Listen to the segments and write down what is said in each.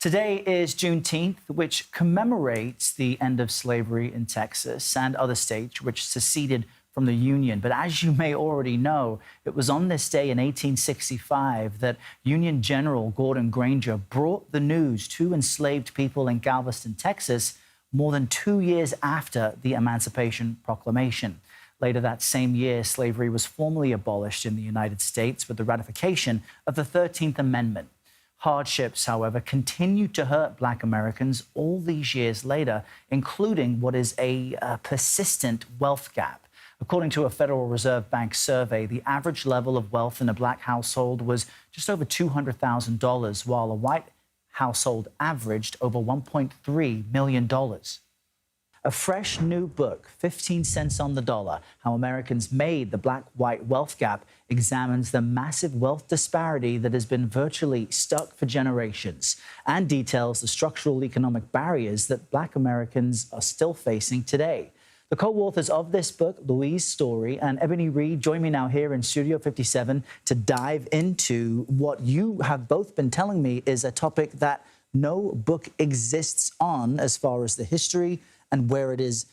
Today is Juneteenth, which commemorates the end of slavery in Texas and other states which seceded from the Union. But as you may already know, it was on this day in 1865 that Union General Gordon Granger brought the news to enslaved people in Galveston, Texas, more than 2 years after the Emancipation Proclamation. Later that same year, slavery was formally abolished in the United States with the ratification of the 13th Amendment. Hardships, however, continue to hurt Black Americans all these years later, including what is a persistent wealth gap. According to a Federal Reserve Bank survey, the average level of wealth in a Black household was just over $200,000, while a white household averaged over $1.3 million. A fresh new book, 15 cents on the dollar, How Americans Made the Black-White Wealth Gap, examines the massive wealth disparity that has been virtually stuck for generations and details the structural economic barriers that Black Americans are still facing today. The co-authors of this book, Louise Story and Ebony Reed, join me now here in Studio 57 to dive into what you have both been telling me is a topic that no book exists on as far as the history and where it is,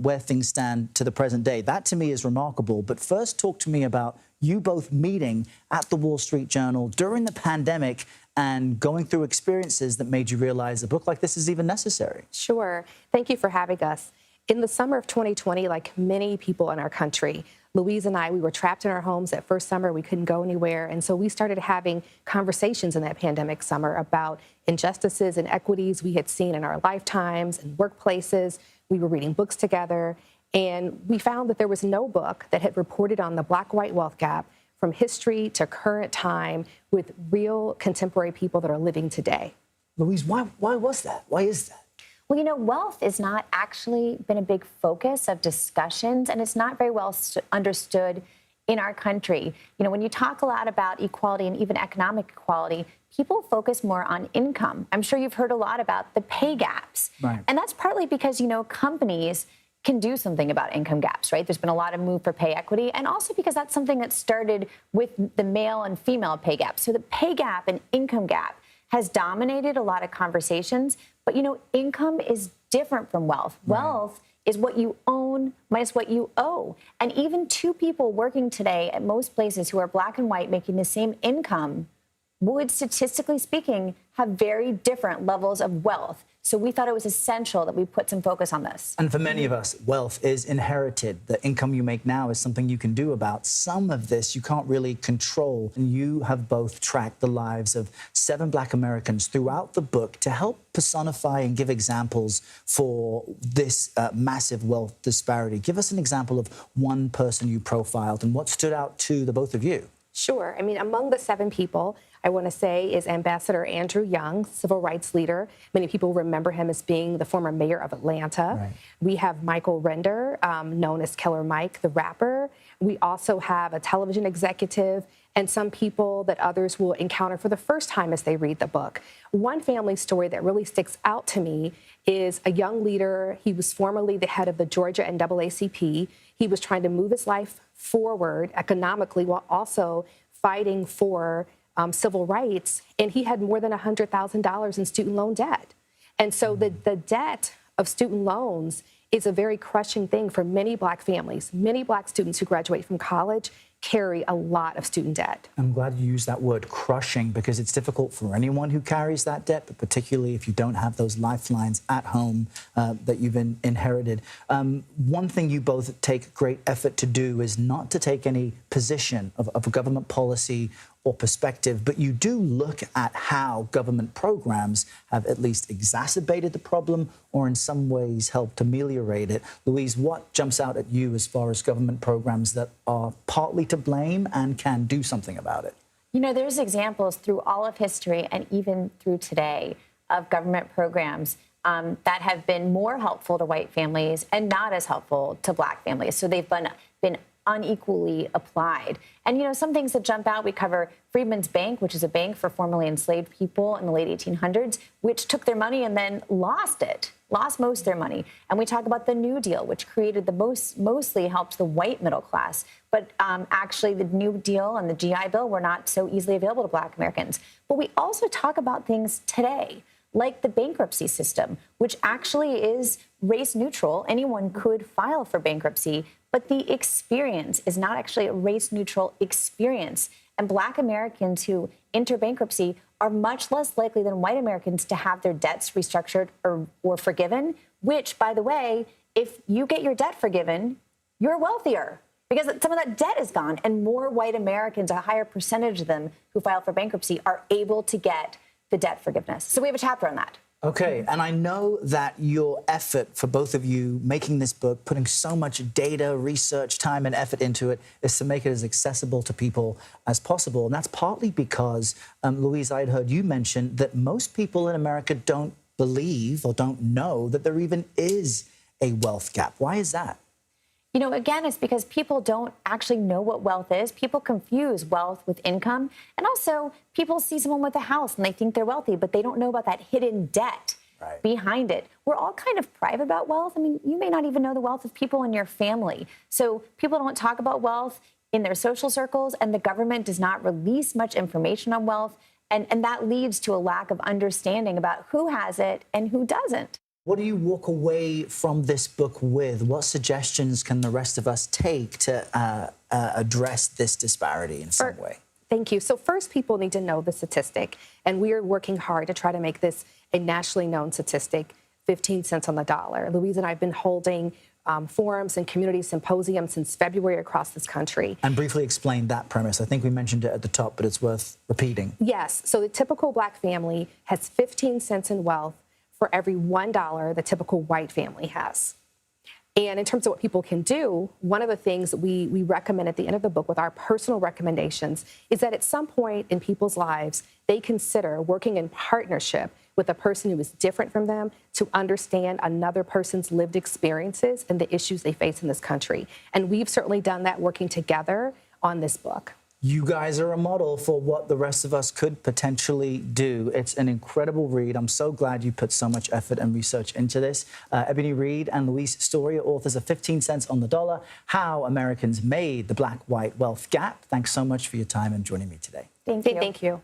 where things stand to the present day. That to me is remarkable. But first, talk to me about you both meeting at the Wall Street Journal during the pandemic and going through experiences that made you realize a book like this is even necessary. Sure. Thank you for having us. In the summer of 2020, like many people in our country, Louise and I, we were trapped in our homes that first summer. We couldn't go anywhere. And so we started having conversations in that pandemic summer about injustices and equities we had seen in our lifetimes and workplaces. We were reading books together. And we found that there was no book that had reported on the Black-white wealth gap from history to current time with real contemporary people that are living today. Louise, why was that? Why is that? Well, you know, wealth has not actually been a big focus of discussions, and it's not very well understood in our country. You know, when you talk a lot about equality and even economic equality, people focus more on income. I'm sure you've heard a lot about the pay gaps. Right. And that's partly because, you know, companies can do something about income gaps, right? There's been a lot of move for pay equity, and also because that's something that started with the male and female pay gap. So the pay gap and income gap has dominated a lot of conversations. But, you know, income is different from wealth. Right. Wealth is what you own minus what you owe. And even two people working today at most places who are Black and white making the same income would, statistically speaking, have very different levels of wealth. So we thought it was essential that we put some focus on this. And for many of us, wealth is inherited. The income you make now is something you can do about. Some of this you can't really control. And you have both tracked the lives of 7 Black Americans throughout the book to help personify and give examples for this massive wealth disparity. Give us an example of one person you profiled and what stood out to the both of you. Sure. I mean, among the 7 people, I want to say is Ambassador Andrew Young, civil rights leader. Many people remember him as being the former mayor of Atlanta. Right. We have Michael Render, known as Killer Mike, the rapper. We also have a television executive and some people that others will encounter for the first time as they read the book. One family story that really sticks out to me is a young leader. He was formerly the head of the Georgia NAACP. He was trying to move his life forward economically while also fighting for civil rights, and he had more than $100,000 in student loan debt. And so the debt of student loans is a very crushing thing for many Black families. Many Black students who graduate from college carry a lot of student debt. I'm glad you used that word, crushing, because it's difficult for anyone who carries that debt, but particularly if you don't have those lifelines at home that you've inherited. One thing you both take great effort to do is not to take any position of a government policy or perspective, but you do look at how government programs have at least exacerbated the problem or in some ways helped ameliorate it. Louise, what jumps out at you as far as government programs that are partly to blame and can do something about it? You know, there's examples through all of history and even through today of government programs that have been more helpful to white families and not as helpful to Black families. So they've been unequally applied. And, you know, some things that jump out, we cover Freedmen's Bank, which is a bank for formerly enslaved people in the late 1800s, which took their money and then lost most of their money. And we talk about the New Deal, which created mostly helped the white middle class. But actually, the New Deal and the GI Bill were not so easily available to Black Americans. But we also talk about things today, like the bankruptcy system, which actually is race neutral. Anyone could file for bankruptcy, but the experience is not actually a race neutral experience. And Black Americans who enter bankruptcy are much less likely than white Americans to have their debts restructured or forgiven, which, by the way, if you get your debt forgiven, you're wealthier because some of that debt is gone. And more white Americans, a higher percentage of them who file for bankruptcy, are able to get the debt forgiveness. So we have a chapter on that. Okay, and I know that your effort for both of you making this book, putting so much data, research, time, and effort into it, is to make it as accessible to people as possible. And that's partly because, Louise, I'd heard you mention that most people in America don't believe or don't know that there even is a wealth gap. Why is that? You know, again, it's because people don't actually know what wealth is. People confuse wealth with income. And also, people see someone with a house and they think they're wealthy, but they don't know about that hidden debt behind it. We're all kind of private about wealth. I mean, you may not even know the wealth of people in your family. So people don't talk about wealth in their social circles, and the government does not release much information on wealth. And that leads to a lack of understanding about who has it and who doesn't. What do you walk away from this book with? What suggestions can the rest of us take to address this disparity in some way? Thank you. So first, people need to know the statistic, and we are working hard to try to make this a nationally known statistic, 15 cents on the dollar. Louise and I have been holding forums and community symposiums since February across this country. And briefly explain that premise. I think we mentioned it at the top, but it's worth repeating. Yes. So the typical Black family has 15 cents in wealth for every $1 the typical white family has. And in terms of what people can do, one of the things that we recommend at the end of the book with our personal recommendations is that at some point in people's lives, they consider working in partnership with a person who is different from them to understand another person's lived experiences and the issues they face in this country. And we've certainly done that working together on this book. You guys are a model for what the rest of us could potentially do. It's an incredible read. I'm so glad you put so much effort and research into this. Ebony Reed and Louise Story are authors of 15 Cents on the Dollar, How Americans Made the Black-White Wealth Gap. Thanks so much for your time and joining me today. Thank you. Thank you.